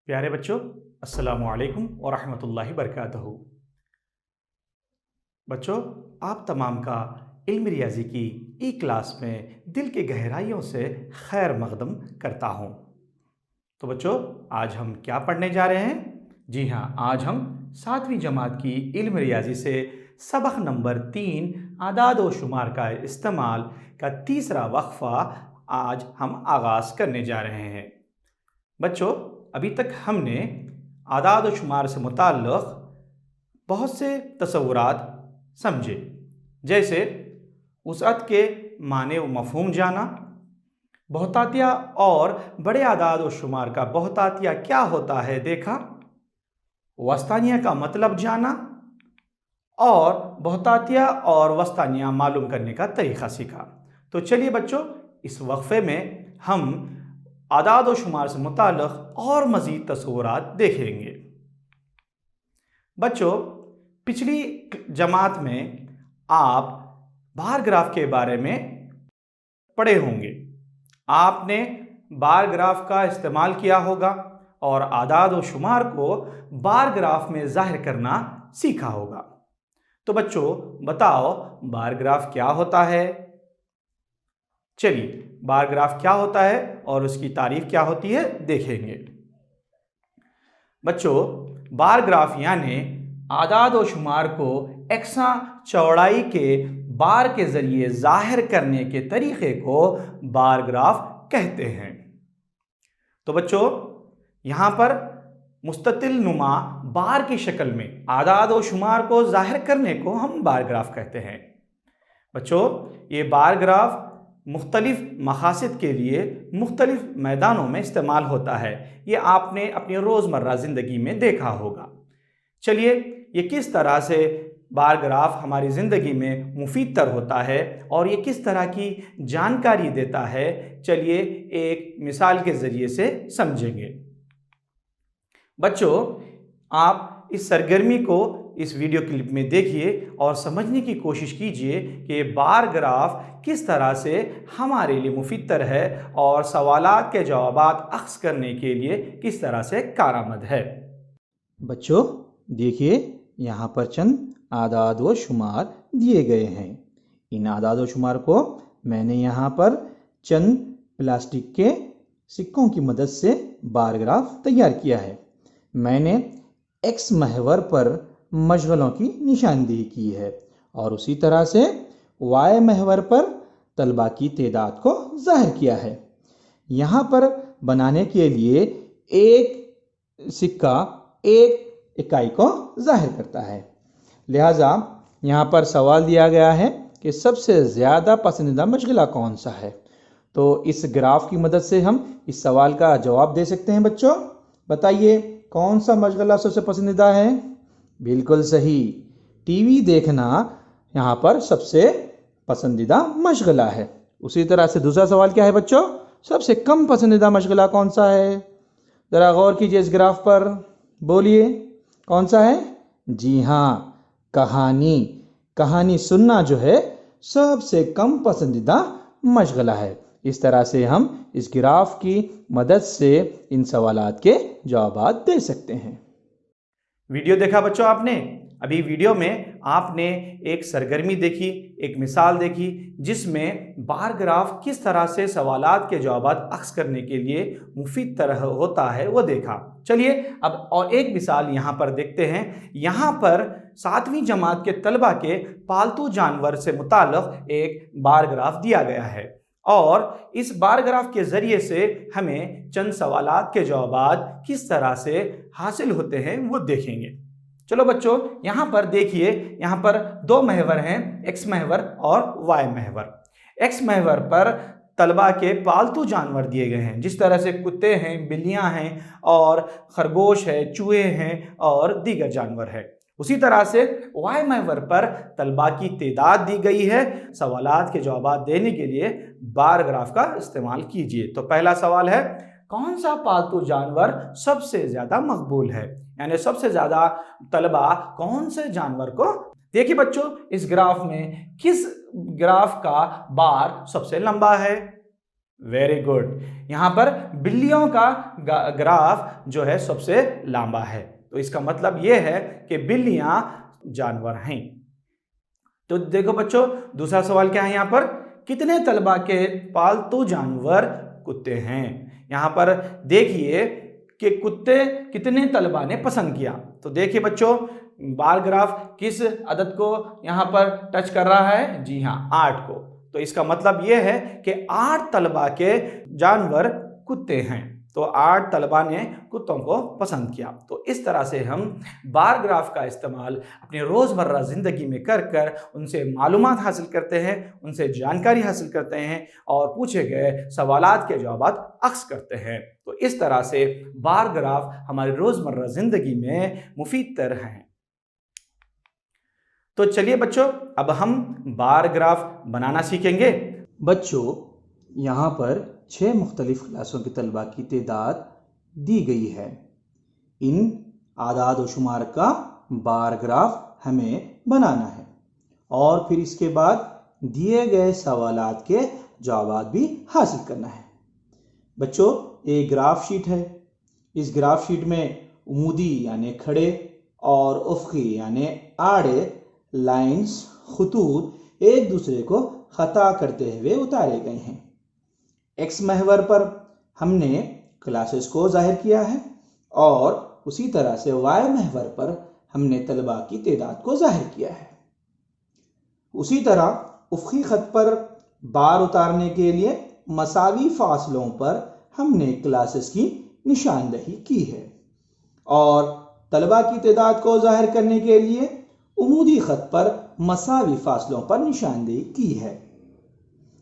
प्यारे बच्चों, अस्सलामु अलैकुम व रहमतुल्लाहि बरकातहू। बच्चों, आप तमाम का इल्म रियाजी की ई क्लास में दिल की गहराइयों से खैर मकदम करता हूँ। तो बच्चों, आज हम क्या पढ़ने जा रहे हैं? जी हाँ, आज हम 7वीं जमात की इल्म रियाजी से सबक नंबर 3 आदाद व शुमार का इस्तेमाल का तीसरा वक्फ़ा आज हम आगाज़ करने जा रहे हैं। बच्चों, अभी तक हमने आदाद व शुमार से मुताल्लिक़ बहुत से तसव्वुरात समझे, जैसे वुसअत के माने व मफ़हूम जाना, बहुतातिया और बड़े आदाद व शुमार का बहुतातिया क्या होता है देखा, वस्तानिया का मतलब जाना और बहुतातिया और वस्तानिया मालूम करने का तरीक़ा सीखा। तो चलिए बच्चों, इस वक्फ़े में हम आदाद व शुमार से मुताल्लिक़ और मज़ीद तसव्वुरात देखेंगे। बच्चों, पिछली जमात में आप बार ग्राफ के बारे में पढ़े होंगे। आपने बार ग्राफ का इस्तेमाल किया होगा और आदाद व शुमार को बार ग्राफ में ज़ाहिर करना सीखा होगा। तो बच्चों, बताओ बार ग्राफ क्या होता है? चलिए, बार ग्राफ क्या होता है और उसकी तारीफ क्या होती है देखेंगे। बच्चों, बार ग्राफ यानी आदाद व शुमार को एकसा चौड़ाई के बार के ज़रिए ज़ाहिर करने के तरीक़े को बार ग्राफ कहते हैं। तो बच्चों, यहाँ पर मुस्ततिल नुमा बार की शक्ल में आदाद व शुमार को ज़ाहिर करने को हम बार ग्राफ कहते हैं। बच्चों, ये बार ग्राफ मुख्तलिफ मकासद के लिए मुख्तलिफ मैदानों में इस्तेमाल होता है। ये आपने अपनी रोज़मर्रा ज़िंदगी में देखा होगा। चलिए, ये किस तरह से बार ग्राफ हमारी ज़िंदगी में मुफीद तर होता है और ये किस तरह की जानकारी देता है, चलिए एक मिसाल के ज़रिए से समझेंगे। बच्चों, आप इस सरगर्मी को इस वीडियो क्लिप में देखिए और समझने की कोशिश कीजिए कि बार ग्राफ किस तरह से हमारे लिए मुफीद तर है और सवालात के जवाबात अख्ज़ करने के लिए किस तरह से कारआमद है। बच्चों, देखिए यहाँ पर चंद आदाद व शुमार दिए गए हैं। इन आदाद व शुमार को मैंने यहाँ पर चंद प्लास्टिक के सिक्कों की मदद से बार ग्राफ तैयार किया है। मैंने एक्स महवर पर मशगलों की निशानदेही की है और उसी तरह से वाई महवर पर तलबा की तादाद को ज़ाहिर किया है। यहाँ पर बनाने के लिए एक सिक्का एक इकाई को ज़ाहिर करता है। लिहाजा यहाँ पर सवाल दिया गया है कि सबसे ज़्यादा पसंदीदा मशगला कौन सा है। तो इस ग्राफ की मदद से हम इस सवाल का जवाब दे सकते हैं। बच्चों, बताइए कौन सा मशगला सबसे पसंदीदा है? बिल्कुल सही, टीवी देखना यहाँ पर सबसे पसंदीदा मशगला है। उसी तरह से दूसरा सवाल क्या है बच्चों? सबसे कम पसंदीदा मशगला कौन सा है? ज़रा गौर कीजिए इस ग्राफ पर, बोलिए कौन सा है? जी हाँ, कहानी सुनना जो है सबसे कम पसंदीदा मशगला है। इस तरह से हम इस ग्राफ की मदद से इन सवालात के जवाब दे सकते हैं। वीडियो देखा बच्चों आपने? अभी वीडियो में आपने एक सरगर्मी देखी, एक मिसाल देखी जिसमें बार ग्राफ किस तरह से सवालात के जवाबात अख्ज़ करने के लिए मुफीद तरह होता है वो देखा। चलिए अब और एक मिसाल यहाँ पर देखते हैं। यहाँ पर 7वीं जमात के तलबा के पालतू जानवर से मुताल्लिक़ एक बार ग्राफ दिया गया है और इस बार ग्राफ के ज़रिए से हमें चंद सवालात के जवाबात किस तरह से हासिल होते हैं वो देखेंगे। चलो बच्चों, यहाँ पर देखिए, यहाँ पर दो महवर हैं, एक्स महवर और वाई महवर। एक्स महवर पर तलबा के पालतू जानवर दिए गए हैं, जिस तरह से कुत्ते हैं, बिल्लियाँ हैं और खरगोश है, चूहे हैं और दीगर जानवर है। उसी तरह से वाई महवर पर तलबा की तादाद दी गई है। सवालात के जवाब देने के लिए बार ग्राफ का इस्तेमाल कीजिए। तो पहला सवाल है, कौन सा पालतू जानवर सबसे ज़्यादा मकबूल है, यानी सबसे ज़्यादा तलबा कौन से जानवर को। देखिए बच्चों, इस ग्राफ में किस ग्राफ का बार सबसे लंबा है? Very good. यहाँ पर बिल्लियों का ग्राफ जो है सबसे लंबा है, तो इसका मतलब यह है कि बिल्लियां जानवर हैं। तो देखो बच्चों, दूसरा सवाल क्या है यहाँ पर, कितने तलबा के पालतू जानवर कुत्ते हैं। यहाँ पर देखिए कि कुत्ते कितने तलबा ने पसंद किया। तो देखिए बच्चों, बार ग्राफ किस अदद को यहाँ पर टच कर रहा है, जी हाँ 8 को। तो इसका मतलब यह है कि 8 तलबा के जानवर कुत्ते हैं, तो 8 तलबा ने कुत्तों को पसंद किया। तो इस तरह से हम बार ग्राफ का इस्तेमाल अपनी रोज़मर्रा ज़िंदगी में कर कर उनसे मालूमात हासिल करते हैं, उनसे जानकारी हासिल करते हैं और पूछे गए सवालात के जवाब अक्स करते हैं। तो इस तरह से बार ग्राफ हमारी रोज़मर्रा ज़िंदगी में मुफीद तर हैं। तो चलिए बच्चों, अब हम बार ग्राफ बनाना सीखेंगे। बच्चों, यहाँ पर 6 मुख्तलिफ क्लासों के तलबा की तादाद दी गई है। इन आदाद व शुमार का बार ग्राफ हमें बनाना है और फिर इसके बाद दिए गए सवालात के जवाब भी हासिल करना है। बच्चों, एक ग्राफ शीट है। इस ग्राफ शीट में उमूदी यानी खड़े और उफ़क़ी यानी आड़े लाइंस खतूत एक दूसरे को खता करते हुए उतारे गए हैं। एक्स महवर पर हमने क्लासेस को जाहिर किया है और उसी तरह से वाई महवर पर हमने तलबा की तादाद को जाहिर किया है। उसी तरह उफ़क़ी ख़त पर बार उतारने के लिए मसावी फासलों पर हमने क्लासेस की निशानदही की है और तलबा की तादाद को जाहिर करने के लिए उमूदी ख़त पर मसावी फासलों पर निशानदेही की है।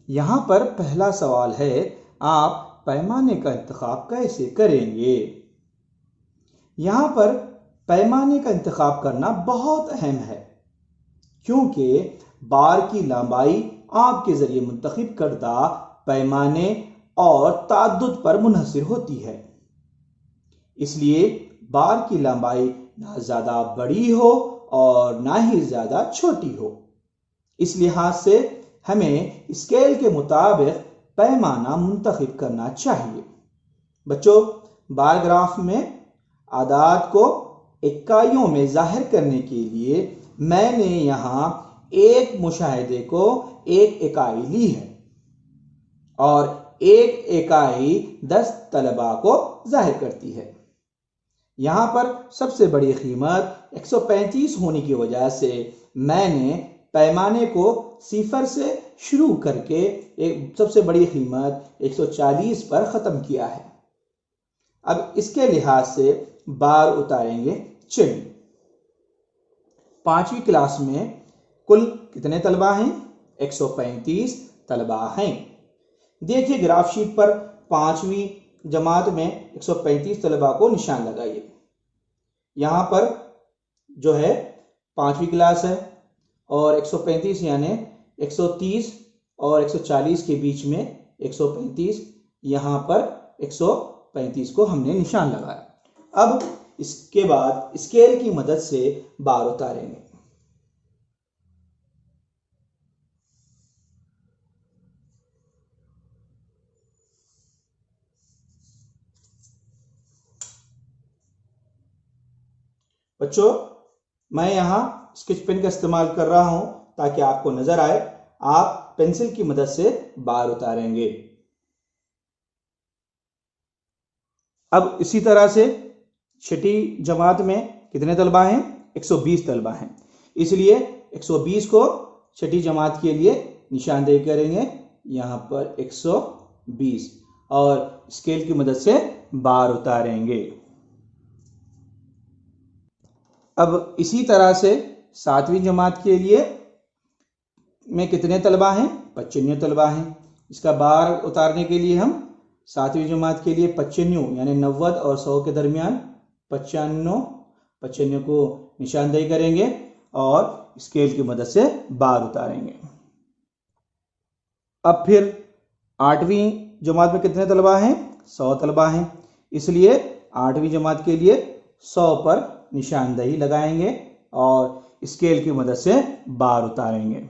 यहाँ पर पहला सवाल है, आप पैमाने का इंतखाब कैसे करेंगे। यहाँ पर पैमाने का इंतखाब करना बहुत अहम है क्योंकि बार की लंबाई आपके ज़रिए मुंतखब करदा पैमाने और ताद्दुद पर मुनहसिर होती है। इसलिए बार की लंबाई ना ज़्यादा बड़ी हो और ना ही ज़्यादा छोटी हो। इस लिहाज से हमें स्केल के मुताबिक पैमाना मुंतखब करना चाहिए। बच्चों, बार ग्राफ में आदाद को इकाइयों में जाहिर करने के लिए मैंने यहाँ एक मुशाहिदे को एक इकाई ली है और एक इकाई 10 तलबा को जाहिर करती है। यहाँ पर सबसे बड़ी कीमत 135 होने की वजह से मैंने पैमाने को 0 से शुरू करके एक सबसे बड़ी कीमत 140 पर ख़त्म किया है। अब इसके लिहाज से बार उतारेंगे। चलिए, 5वीं क्लास में कुल कितने तलबा हैं? 135 तलबा हैं। देखिए ग्राफ शीट पर 5वीं जमात में 135 तलबा को निशान लगाइए। यहाँ पर जो है 5वीं क्लास है और 135 यानी 130 और 140 के बीच में 135, यहाँ पर 135 को हमने निशान लगाया। अब इसके बाद स्केल की मदद से बार उतारेंगे। बच्चों, मैं यहाँ स्केच पेन का इस्तेमाल कर रहा हूं ताकि आपको नजर आए। आप पेंसिल की मदद से बार उतारेंगे। अब इसी तरह से 6ठी जमात में कितने तलबा हैं? 120 तलबा हैं। इसलिए 120 को 6ठी जमात के लिए निशानदेही करेंगे, यहाँ पर 120 और स्केल की मदद से बार उतारेंगे। अब इसी तरह से 7वीं जमात के लिए में कितने तलबा हैं? 95 तलबा हैं। इसका बार उतारने के लिए हम 7वीं जमात के लिए 95 यानी 90 और 100 के दरमियान 95 को निशानदेही करेंगे और स्केल की मदद से बार उतारेंगे। अब फिर 8वीं जमात में कितने तलबा हैं? 100 तलबा हैं। इसलिए 8वीं जमात के लिए 100 पर निशानदेही लगाएंगे और स्केल की मदद से बार उतारेंगे।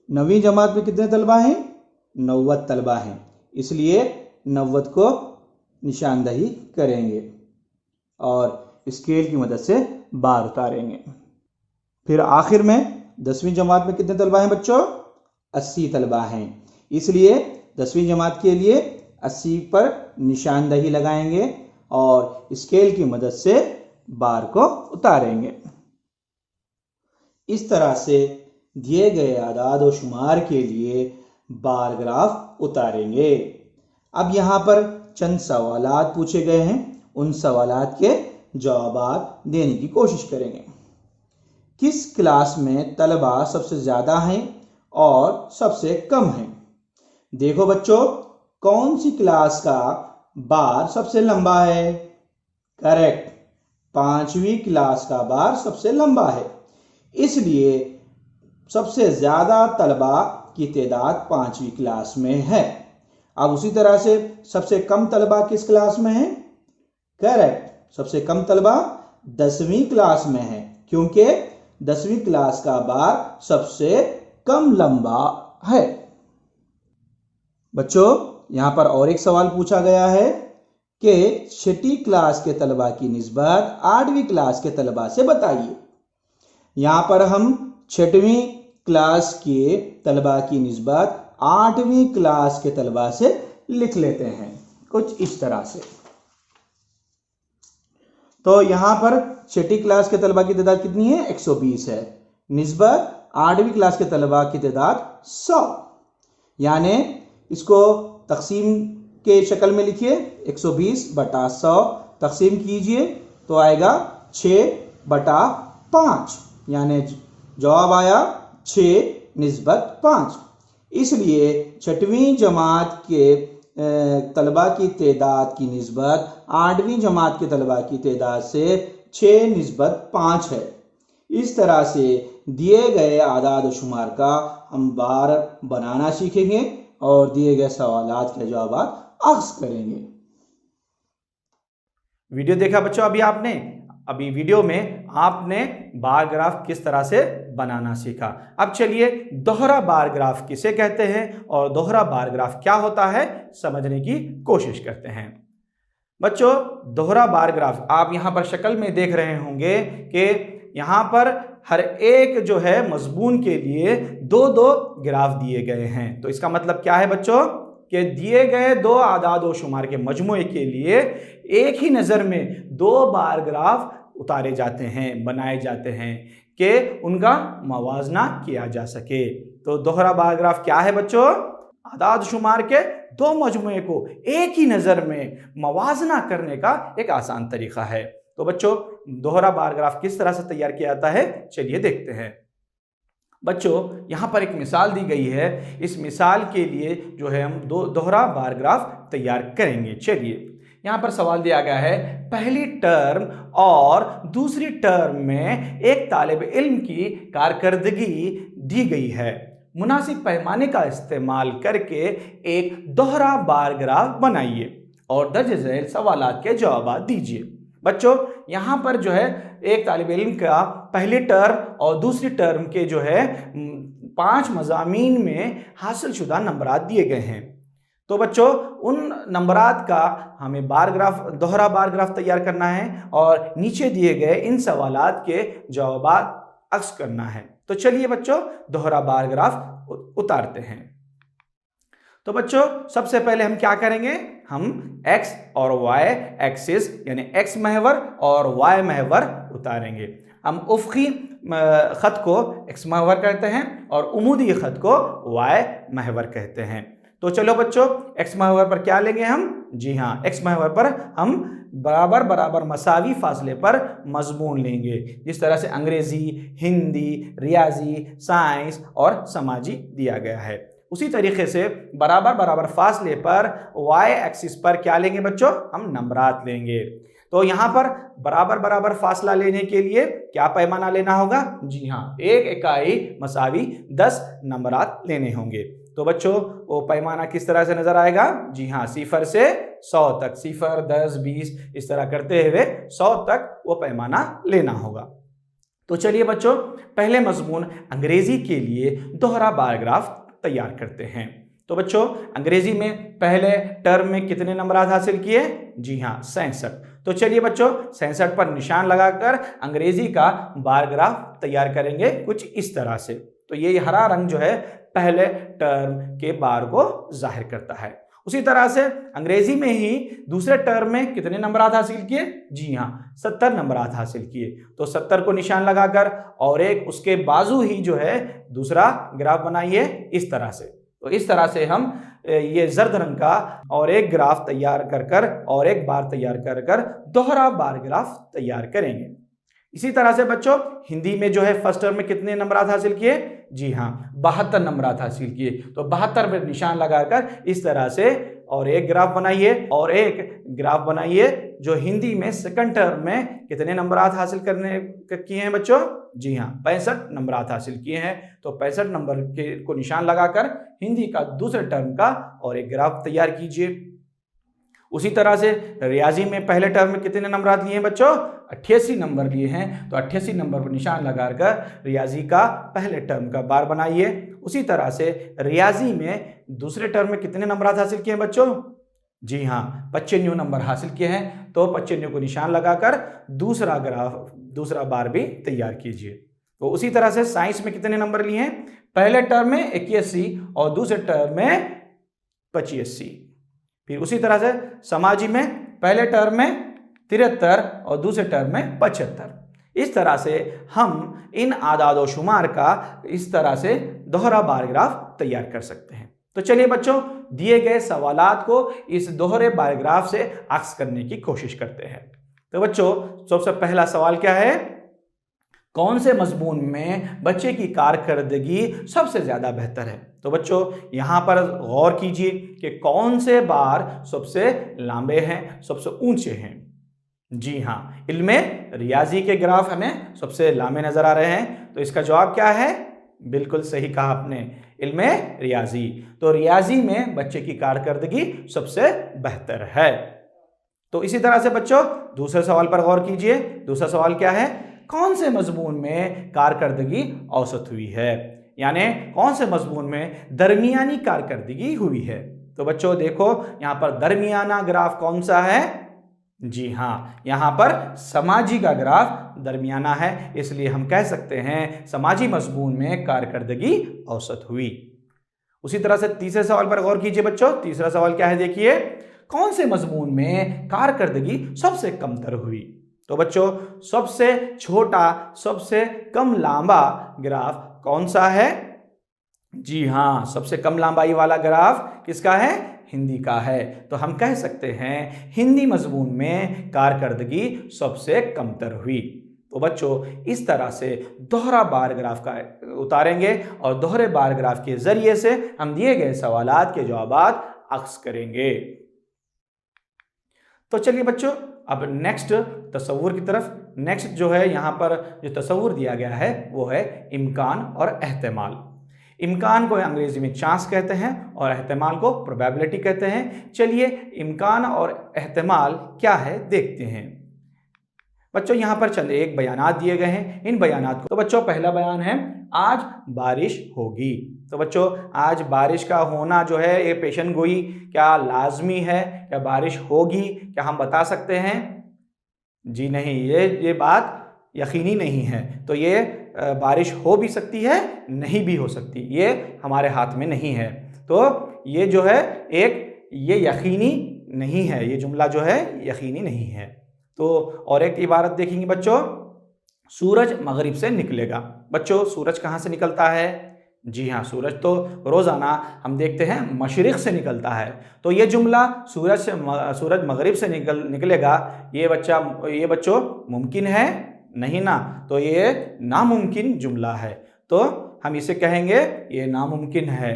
9वीं जमात में कितने तलबा हैं? 90 तलबा हैं, इसलिए 90 को निशानदही करेंगे और स्केल की मदद से बार उतारेंगे। फिर आखिर में 10वीं जमात में कितने तलबा हैं बच्चों? 80 तलबा हैं, इसलिए 10वीं जमात के लिए 80 पर निशानदही लगाएंगे और स्केल की मदद से बार को उतारेंगे। इस तरह से दिए गए आदाद व शुमार के लिए बार ग्राफ उतारेंगे। अब यहाँ पर चंद सवालात पूछे गए हैं, उन सवालात के जवाब देने की कोशिश करेंगे। किस क्लास में तलबा सबसे ज़्यादा हैं और सबसे कम हैं? देखो बच्चों, कौन सी क्लास का बार सबसे लंबा है? करेक्ट, 5वीं क्लास का बार सबसे लंबा है, इसलिए सबसे ज़्यादा तलबा की तादाद 5वीं क्लास में है। अब उसी तरह से सबसे कम तलबा किस क्लास में है? करेक्ट, सबसे कम तलबा 10वीं क्लास में है, क्योंकि 10वीं क्लास का बार सबसे कम लंबा है। बच्चों, यहाँ पर और एक सवाल पूछा गया है कि 6ठी क्लास के तलबा की निस्बत 8वीं क्लास के तलबा से बताइए। यहाँ पर हम 6वीं क्लास के तलबा की निस्बत 8वीं क्लास के तलबा से लिख लेते हैं, कुछ इस तरह से। तो यहाँ पर 6ठी क्लास के तलबा की तादाद कितनी है? 120 है। निस्बत 8वीं क्लास के तलबा की तादाद 100, यानी इसको तकसीम के शक्ल में लिखिए, 120 बटा 100 तकसीम कीजिए तो आएगा 6/5, यानी जवाब आया 6/5। इसलिए 6वीं जमात के तलबा की तादाद की निस्बत 8वीं जमात के तलबा की तादाद से 6/5 है। इस तरह से दिए गए आदाद व शुमार का हम बार बनाना सीखेंगे और दिए गए सवालात के जवाब अक्स करेंगे। वीडियो देखा बच्चों अभी आपने? अभी वीडियो में आपने बार ग्राफ किस तरह से बनाना सीखा। अब चलिए दोहरा बार ग्राफ किसे कहते हैं और दोहरा बार ग्राफ क्या होता है समझने की कोशिश करते हैं। बच्चों, दोहरा बार ग्राफ आप यहाँ पर शक्ल में देख रहे होंगे कि यहाँ पर हर एक जो है मजमून के लिए 2-2 ग्राफ दिए गए हैं। तो इसका मतलब क्या है बच्चों कि दिए गए 2 आदाद व शुमार के मजमूए के लिए एक ही नज़र में 2 बार ग्राफ उतारे जाते हैं, बनाए जाते हैं कि उनका मवाजना किया जा सके। तो दोहरा बार ग्राफ क्या है बच्चों? आदाद शुमार के 2 मजमूए को एक ही नज़र में मवाजना करने का एक आसान तरीका है। तो बच्चों, दोहरा बार ग्राफ किस तरह से तैयार किया जाता है चलिए देखते हैं। बच्चों, यहाँ पर एक मिसाल दी गई है, इस मिसाल के लिए जो है हम दोहरा बार ग्राफ तैयार करेंगे। चलिए, यहाँ पर सवाल दिया गया है, पहली टर्म और दूसरी टर्म में एक तालिब इल्म की कारकर्दगी दी गई है, मुनासिब पैमाने का इस्तेमाल करके एक दोहरा बार ग्राफ बनाइए और दर्ज झेल सवालात के जवाब दीजिए। बच्चों, यहाँ पर जो है एक तालिब इल्म का पहली टर्म और दूसरी टर्म के जो है 5 मज़ामीन में हासिल शुदा नंबरात दिए गए हैं। तो बच्चों, उन नंबरात का हमें बार ग्राफ, दोहरा बार ग्राफ तैयार करना है और नीचे दिए गए इन सवालात के जवाब अक्स करना है। तो चलिए बच्चों, दोहरा बार ग्राफ उतारते हैं। तो बच्चों, सबसे पहले हम क्या करेंगे, हम x और y एक्सिस यानी x महवर और y महवर उतारेंगे। हम उफ़क़ी ख़त को x महवर कहते हैं और उमूदी ख़त को y महवर कहते हैं। तो चलो बच्चों, x महवर पर क्या लेंगे हम? जी हाँ, x महवर पर हम बराबर बराबर मसावी फासले पर मजमून लेंगे, जिस तरह से अंग्रेज़ी, हिंदी, रियाजी, साइंस और समाजी दिया गया है। उसी तरीके से बराबर बराबर फासले पर y एक्सिस पर क्या लेंगे बच्चों? हम नंबरात लेंगे। तो यहाँ पर बराबर बराबर फासला लेने के लिए क्या पैमाना लेना होगा? जी हाँ, 1 इकाई मसावी 10 नंबरात लेने होंगे। तो बच्चों, वो पैमाना किस तरह से नजर आएगा? जी हाँ, 0 से 100 तक, 0, 10, 20 इस तरह करते हुए 100 तक वो पैमाना लेना होगा। तो चलिए बच्चों, पहले मजमून अंग्रेजी के लिए दोहरा बार ग्राफ तैयार करते हैं। तो बच्चों अंग्रेजी में पहले टर्म में कितने नंबरात हासिल किए? जी हाँ, 67। तो चलिए बच्चों 67 पर निशान लगाकर अंग्रेजी का बार ग्राफ तैयार करेंगे कुछ इस तरह से। तो ये हरा रंग जो है पहले टर्म के बार को जाहिर करता है। उसी तरह से अंग्रेजी में ही दूसरे टर्म में कितने नंबरात हासिल किए? जी हाँ, 70 नंबरात हासिल किए। तो 70 को निशान लगाकर और एक उसके बाजू ही जो है दूसरा ग्राफ बनाइए इस तरह से। तो इस तरह से हम ये जर्द रंग का और एक ग्राफ तैयार कर और एक बार तैयार कर दोहरा बार ग्राफ तैयार करेंगे। इसी तरह से बच्चों हिंदी में जो है फर्स्ट टर्म में कितने नंबरात हासिल किए? जी हाँ, 72 नंबरात हासिल किए। तो 72 पर निशान लगाकर इस तरह से और एक ग्राफ बनाइए और एक ग्राफ बनाइए जो हिंदी में सेकंड टर्म में कितने नंबरात हासिल करने किए हैं बच्चों? जी हाँ, 65 नंबरात हासिल किए हैं। तो 65 नंबर के को निशान लगाकर हिंदी का दूसरे टर्म का और एक ग्राफ तैयार कीजिए। उसी तरह से रियाजी में पहले टर्म में कितने नंबरात लिए हैं बच्चों? 88 नंबर लिए हैं। तो 88 नंबर पर निशान लगाकर रियाजी का पहले टर्म का बार बनाइए। उसी तरह से रियाजी में दूसरे टर्म में कितने नंबरात हासिल किए हैं बच्चों? जी हाँ, 95 नंबर हासिल किए हैं। तो 95 को निशान लगाकर दूसरा बार भी तैयार कीजिए। तो उसी तरह से साइंस में कितने नंबर लिए हैं? पहले टर्म में 81 और दूसरे टर्म में 85। फिर उसी तरह से समाजी में पहले टर्म में 73 और दूसरे टर्म में 75। इस तरह से हम इन आदाद शुमार का इस तरह से दोहरा बार ग्राफ तैयार कर सकते हैं। तो चलिए बच्चों दिए गए सवालात को इस दोहरे बार ग्राफ से अक्स करने की कोशिश करते हैं। तो बच्चों सबसे पहला सवाल क्या है? कौन से मजमून में बच्चे की कारकर्दगी सबसे ज्यादा बेहतर है? तो बच्चों यहां पर गौर कीजिए कि कौन से बार सबसे लंबे हैं, सबसे ऊंचे हैं। जी हाँ, इल्मे रियाजी के ग्राफ हमें सबसे लंबे नजर आ रहे हैं। तो इसका जवाब क्या है? बिल्कुल सही कहा आपने, इल्मे रियाजी। तो रियाजी में बच्चे की कारकर्दगी सबसे बेहतर है। तो इसी तरह से बच्चों दूसरे सवाल पर गौर कीजिए। दूसरा सवाल क्या है? कौन से मजमून में कारकर्दगी औसत हुई है, यानी कौन से मजमून में दरमियानी कारकर्दगी हुई है? तो बच्चों देखो यहां पर दरमियाना ग्राफ कौन सा है? जी हाँ, यहां पर समाजी का ग्राफ दरमियाना है, इसलिए हम कह सकते हैं समाजी मजमून में कारकर्दगी औसत हुई। उसी तरह से तीसरे सवाल पर गौर कीजिए बच्चों। तीसरा सवाल क्या है देखिए, कौन से मजमून में कारकर्दगी सबसे कमतर हुई? तो बच्चों सबसे छोटा सबसे कम लंबा ग्राफ कौन सा है? जी हाँ, सबसे कम लंबाई वाला ग्राफ किसका है? हिंदी का है। तो हम कह सकते हैं हिंदी मजमून में कारकर्दगी सबसे कमतर हुई। तो बच्चों इस तरह से दोहरा बार ग्राफ का उतारेंगे और दोहरे बार ग्राफ के जरिए से हम दिए गए सवालात के जवाबात अक्स करेंगे। तो चलिए बच्चों अब नेक्स्ट तसव्वुर की तरफ। नेक्स्ट जो है यहाँ पर जो तसव्वुर दिया गया है वो है इम्कान और एहतमाल। इम्कान को अंग्रेजी में चांस कहते हैं और एहतमाल को प्रोबेबिलिटी कहते हैं। चलिए इम्कान और एहतमाल क्या है देखते हैं। बच्चों यहाँ पर चंद एक बयानात दिए गए हैं। इन बयानात को, तो बच्चों पहला बयान है आज बारिश होगी। तो बच्चों आज बारिश का होना जो है ये पेशन गोई क्या लाजमी है? क्या बारिश होगी? क्या हम बता सकते हैं? जी नहीं, ये बात यकीनी नहीं है। तो ये बारिश हो भी सकती है, नहीं भी हो सकती, ये हमारे हाथ में नहीं है। तो ये जो है ये यकीनी नहीं है, ये जुमला जो है यकीनी नहीं है। तो और एक इबारत देखेंगे बच्चों, सूरज मगरिब से निकलेगा। बच्चों सूरज कहाँ से निकलता है? जी हाँ, सूरज तो रोज़ाना हम देखते हैं मशरिक़ से निकलता है। तो ये जुमला सूरज मगरिब से निकलेगा, ये बच्चों मुमकिन है नहीं ना? तो ये नामुमकिन जुमला है, तो हम इसे कहेंगे ये नामुमकिन है।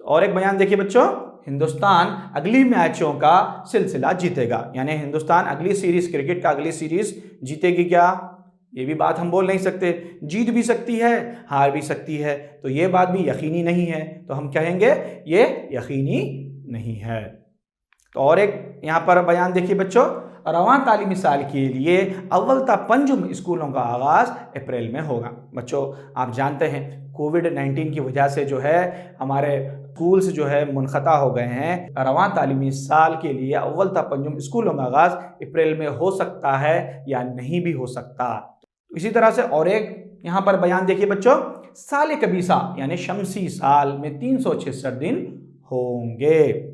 और एक बयान देखिए बच्चों, हिंदुस्तान अगली मैचों का सिलसिला जीतेगा, यानी हिंदुस्तान अगली सीरीज क्रिकेट का अगली सीरीज जीतेगी क्या? ये भी बात हम बोल नहीं सकते, जीत भी सकती है हार भी सकती है, तो ये बात भी यकीनी नहीं है, तो हम कहेंगे ये यकीनी नहीं है। तो और एक यहाँ पर बयान देखिए बच्चों, रवां तालीमी साल के लिए अव्वल ता पंजुम स्कूलों का आगाज़ अप्रैल में होगा। बच्चों आप जानते हैं कोविड-19 की वजह से जो है हमारे स्कूल्स जो है मुनक़ता हो गए हैं। रवां तालीमी साल के लिए अव्वल ता पंजुम स्कूलों का आगाज़ अप्रैल में हो सकता है या नहीं भी हो सकता। इसी तरह से और एक यहाँ पर बयान देखिए बच्चों, साल कबीसा यानी शमसी साल में 366 दिन होंगे।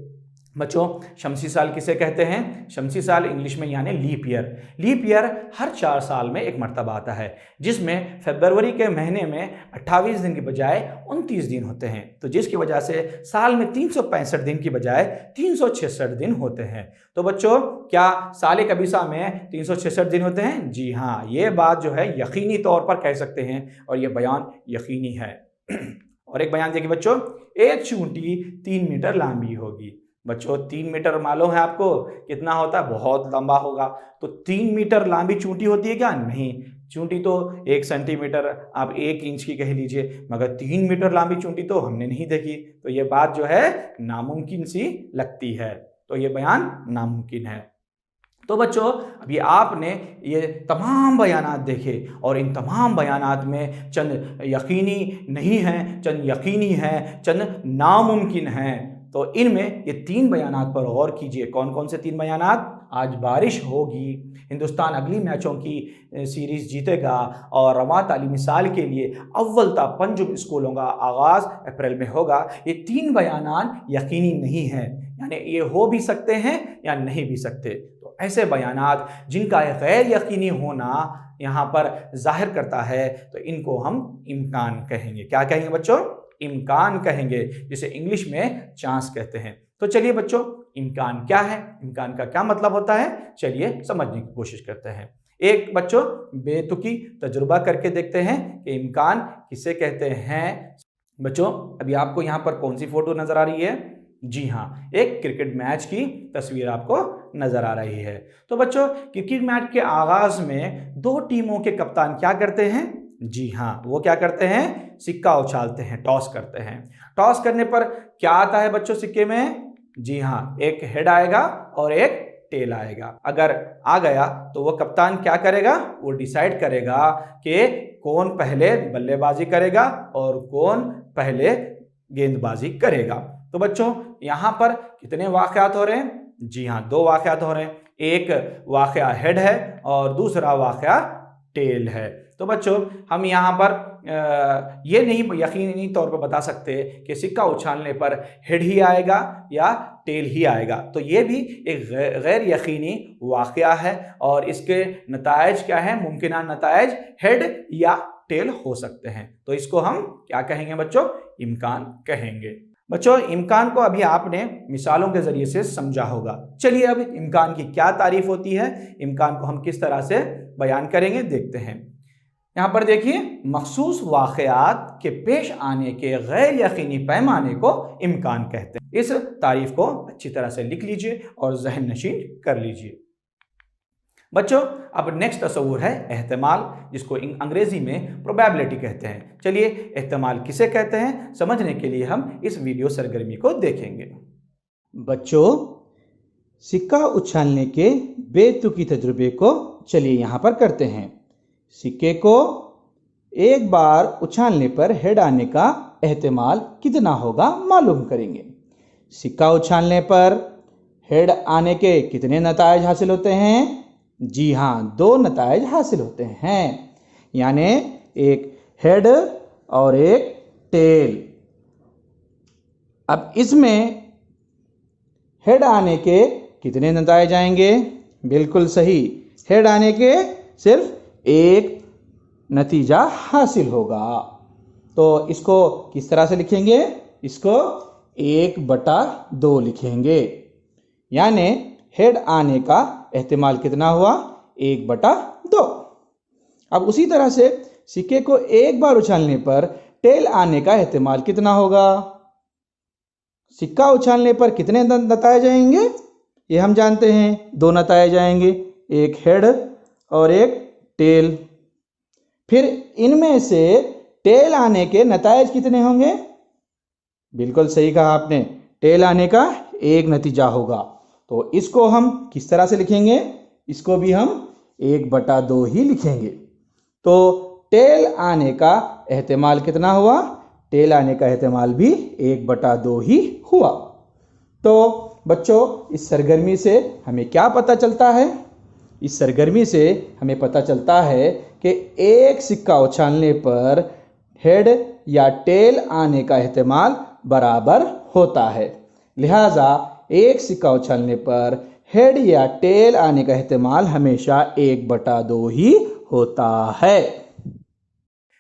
बच्चों शमसी साल किसे कहते हैं? शमसी साल इंग्लिश में यानी लीप ईयर। लीप ईयर हर 4 साल में एक मरतबा आता है, जिसमें फरवरी के महीने में 28 दिन की बजाय 29 दिन होते हैं, तो जिसकी वजह से साल में 365 दिन की बजाय 366 दिन होते हैं। तो बच्चों क्या साल कबीसा में 366 दिन होते हैं? जी हाँ, ये बात जो है यकीनी तौर पर कह सकते हैं और ये बयान यकीनी है। और एक बयान देखिए बच्चों, एक चूंटी 3 मीटर लंबी होगी। बच्चों 3 मीटर मालूम है आपको कितना होता है? बहुत लंबा होगा। तो 3 मीटर लंबी चूंटी होती है क्या? नहीं, चूंटी तो 1 सेंटीमीटर, आप 1 इंच की कह लीजिए, मगर 3 मीटर लंबी चूंटी तो हमने नहीं देखी। तो ये बात जो है नामुमकिन सी लगती है, तो ये बयान नामुमकिन है। तो बच्चों अभी आपने ये तमाम बयानात देखे और इन तमाम बयानात में चंद यकीनी नहीं हैं, चंद यकीनी हैं, चंद नामुमकिन हैं। तो इनमें ये 3 बयानात पर गौर कीजिए। कौन कौन से 3 बयानात? आज बारिश होगी, हिंदुस्तान अगली मैचों की सीरीज़ जीतेगा और रवां तालीमी साल के लिए अव्वल ता पंजुम स्कूलों का आगाज़ अप्रैल में होगा। ये 3 बयानात यकीनी नहीं हैं, यानी ये हो भी सकते हैं या नहीं भी सकते। तो ऐसे बयानात जिनका गैर यकीनी होना यहाँ पर जाहिर करता है, तो इनको हम इम्कान कहेंगे। क्या कहेंगे बच्चों? इम्कान कहेंगे, जिसे इंग्लिश में चांस कहते हैं। तो चलिए बच्चों, इम्कान क्या है, इम्कान का क्या मतलब होता है, चलिए समझने की कोशिश करते हैं। एक बच्चों बेतुकी तजुर्बा करके देखते हैं कि इम्कान किसे कहते हैं। बच्चों अभी आपको यहाँ पर कौन सी फोटो नजर आ रही है? जी हाँ, एक क्रिकेट मैच की तस्वीर आपको नजर आ रही है। तो बच्चों क्रिकेट मैच के आगाज में 2 टीमों के कप्तान क्या करते हैं? जी हाँ, वो क्या करते हैं? सिक्का उछालते हैं, टॉस करते हैं। टॉस करने पर क्या आता है बच्चों सिक्के में? जी हाँ, एक हेड आएगा और एक टेल आएगा। अगर आ गया तो वो कप्तान क्या करेगा? वो डिसाइड करेगा कि कौन पहले बल्लेबाजी करेगा और कौन पहले गेंदबाजी करेगा। तो बच्चों यहाँ पर कितने वाक़यात हो रहे हैं? जी हाँ, 2 वाक़यात हो रहे हैं। एक वाक़या हेड है और दूसरा वाक़या टेल है। तो बच्चों हम यहाँ पर ये नहीं यकीनी तौर पर बता सकते कि सिक्का उछालने पर हेड ही आएगा या टेल ही आएगा। तो ये भी एक गैर यकीनी वाक़या है और इसके नतायज क्या है? मुमकिन नतायज हेड या टेल हो सकते हैं। तो इसको हम क्या कहेंगे बच्चों? इम्कान कहेंगे। बच्चों इम्कान को अभी आपने मिसालों के ज़रिए से समझा होगा। चलिए अब इम्कान की क्या तारीफ होती है, इम्कान को हम किस तरह से बयान करेंगे देखते हैं। यहाँ पर देखिए, मखसूस वाक़यात के पेश आने के गैर यकीनी पैमाने को इम्कान कहते हैं। इस तारीफ को अच्छी तरह से लिख लीजिए और ज़हन नशीन कर लीजिए। बच्चों अब नेक्स्ट तस्वुर है एहतमाल, जिसको अंग्रेजी में प्रोबेबिलिटी कहते हैं। चलिए एहतमाल किसे कहते हैं समझने के लिए हम इस वीडियो सरगर्मी को देखेंगे। बच्चों सिक्का उछालने के बेतुकी तजुर्बे को चलिए यहाँ पर करते हैं। सिक्के को एक बार उछालने पर हेड आने का एहतमाल कितना होगा मालूम करेंगे। सिक्का उछालने पर हेड आने के कितने नतायज हासिल होते हैं? जी हाँ, 2 नतायज हासिल होते हैं, यानी एक हेड और एक टेल। अब इसमें हेड आने के कितने नतायज आएंगे? बिल्कुल सही, हेड आने के सिर्फ एक नतीजा हासिल होगा। तो इसको किस तरह से लिखेंगे? इसको 1/2 लिखेंगे, यानी हेड आने का एहतिमाल कितना हुआ? 1/2। अब उसी तरह से सिक्के को एक बार उछालने पर टेल आने का एहतिमाल कितना होगा? सिक्का उछालने पर कितने नतायज आएंगे? ये हम जानते हैं, 2 नतायज आएंगे, एक हेड और एक टेल। फिर इनमें से टेल आने के नतायज कितने होंगे? बिल्कुल सही कहा आपने, टेल आने का 1 नतीजा होगा। तो इसको हम किस तरह से लिखेंगे? इसको भी हम 1/2 ही लिखेंगे। तो टेल आने का एहतिमाल कितना हुआ? टेल आने का एहतमाल भी 1/2 ही हुआ। तो बच्चों, इस सरगर्मी से हमें क्या पता चलता है? इस सरगर्मी से हमें पता चलता है कि एक सिक्का उछालने पर हेड या टेल आने का एहतमाल बराबर होता है। लिहाजा एक सिक्का उछालने पर हेड या टेल आने का एहतमाल हमेशा 1/2 ही होता है।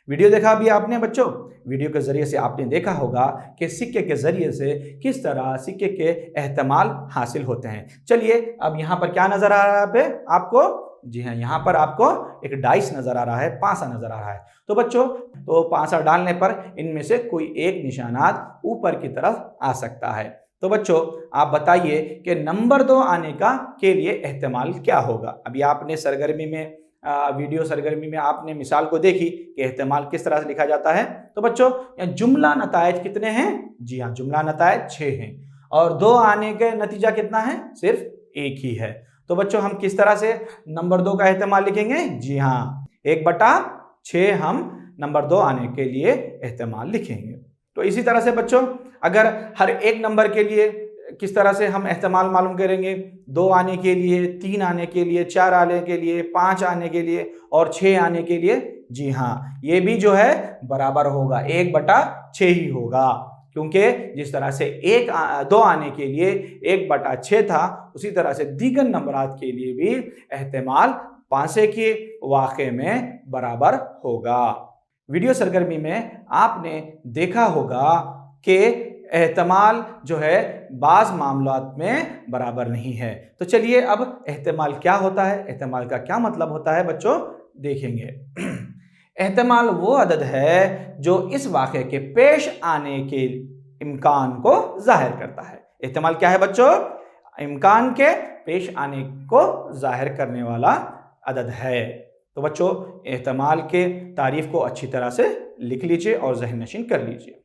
वीडियो देखा अभी आपने बच्चों? वीडियो के जरिए से आपने देखा होगा कि सिक्के के जरिए से किस तरह सिक्के के एहतमाल हासिल होते हैं। चलिए, अब यहाँ पर क्या नजर आ रहा है आपको? जी हाँ, यहाँ पर आपको एक डाइस नजर आ रहा है, पासा नजर आ रहा है। तो बच्चों, तो पासा डालने पर इनमें से कोई एक निशानात ऊपर की तरफ आ सकता है। तो बच्चों, आप बताइए कि नंबर 2 आने का के लिए एहतमाल क्या होगा? अभी आपने सरगर्मी में वीडियो सरगर्मी में आपने मिसाल को देखी कि एहतमाल किस तरह से लिखा जाता है। तो बच्चों, यहाँ जुमला नतायज कितने हैं? जी हाँ, जुमला नतायज 6 हैं और 2 आने का नतीजा कितना है? सिर्फ 1 ही है। तो बच्चों, हम किस तरह से नंबर 2 का एहतमाल लिखेंगे? जी हाँ, 1/6 हम नंबर 2 आने के लिए एहतमाल लिखेंगे। तो इसी तरह से बच्चों, अगर हर एक नंबर के लिए किस तरह से हम एहतमाल मालूम करेंगे? 2 आने के लिए, 3 आने के लिए, 4 आने के लिए, 5 आने के लिए और 6 आने के लिए। जी हाँ, ये भी जो है बराबर होगा, 1/6 ही होगा, क्योंकि जिस तरह से 2 आने के लिए 1/6 था, उसी तरह से दीगर नंबरात के लिए भी एहतमाल पासे के वाक़े में बराबर होगा। वीडियो सरगर्मी में आपने देखा होगा कि एहतमाल जो है बाज़ मामलात में बराबर नहीं है। तो चलिए, अब एहतमाल क्या होता है, एहतमाल का क्या मतलब होता है बच्चों, देखेंगे। एहतमाल वो अदद है जो इस वाक़े के पेश आने के इम्कान को ज़ाहिर करता है। एहतमाल क्या है बच्चों? इम्कान के पेश आने को ज़ाहिर करने वाला अदद है। तो बच्चों, एहतमाल के तारीफ को अच्छी तरह से लिख लीजिए और ज़हन नशीन कर लीजिए।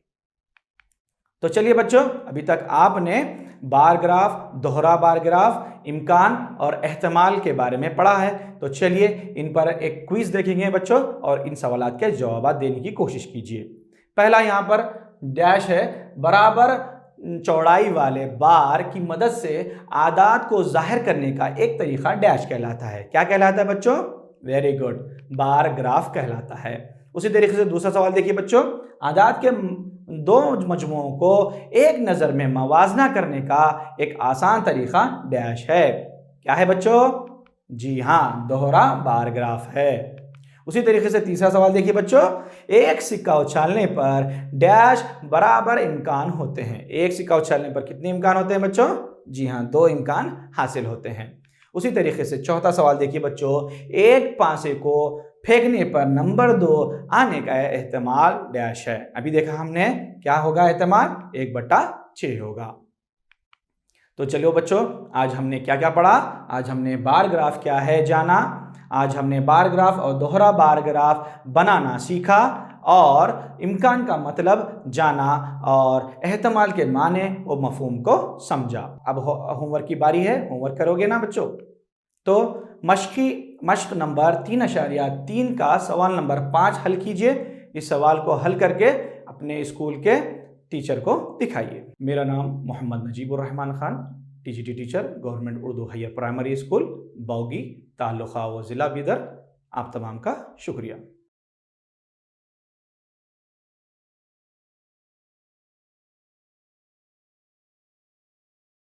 तो चलिए बच्चों, अभी तक आपने बार ग्राफ, दोहरा बार ग्राफ, इम्कान और एहतमाल के बारे में पढ़ा है। तो चलिए, इन पर एक क्विज देखेंगे बच्चों और इन सवालात के जवाब देने की कोशिश कीजिए। पहला यहाँ पर डैश है, बराबर चौड़ाई वाले बार की मदद से आदात को जाहिर करने का एक तरीका डैश कहलाता है। क्या कहलाता है बच्चों? वेरी गुड, बार ग्राफ कहलाता है। उसी तरीके से दूसरा सवाल देखिए बच्चों, आदात के 2 मजमुओं को एक नज़र में मवाजना करने का एक आसान तरीका डैश है। क्या है बच्चों? जी हाँ, दोहरा बार ग्राफ है। उसी तरीके से तीसरा सवाल देखिए बच्चों, एक सिक्का उछालने पर डैश बराबर इम्कान होते हैं। एक सिक्का उछालने पर कितने इम्कान होते हैं बच्चों? जी हाँ, 2 इम्कान हासिल होते हैं। उसी तरीके से चौथा सवाल देखिए बच्चों, एक पासे को फेंकने पर नंबर 2 आने का एहतमाल डैश है। अभी देखा हमने, क्या होगा एहतमाल? 1/6 होगा। तो चलो बच्चों, आज हमने क्या क्या पढ़ा? आज हमने बार ग्राफ क्या है जाना, आज हमने बार ग्राफ और दोहरा बार ग्राफ बनाना सीखा और इम्कान का मतलब जाना और एहतमाल के माने व मफहूम को समझा। अब होमवर्क की बारी है, होमवर्क करोगे ना बच्चों? तो मश्क नंबर 3.3 का सवाल नंबर 5 हल कीजिए। इस सवाल को हल करके अपने स्कूल के टीचर को दिखाइए। मेरा नाम Mohammad Najibur Rahman Khan, TGT teacher, government Urdu higher primary school, Baugi, ताल्लुक़ा व ज़िला बिदर। आप तमाम का शुक्रिया।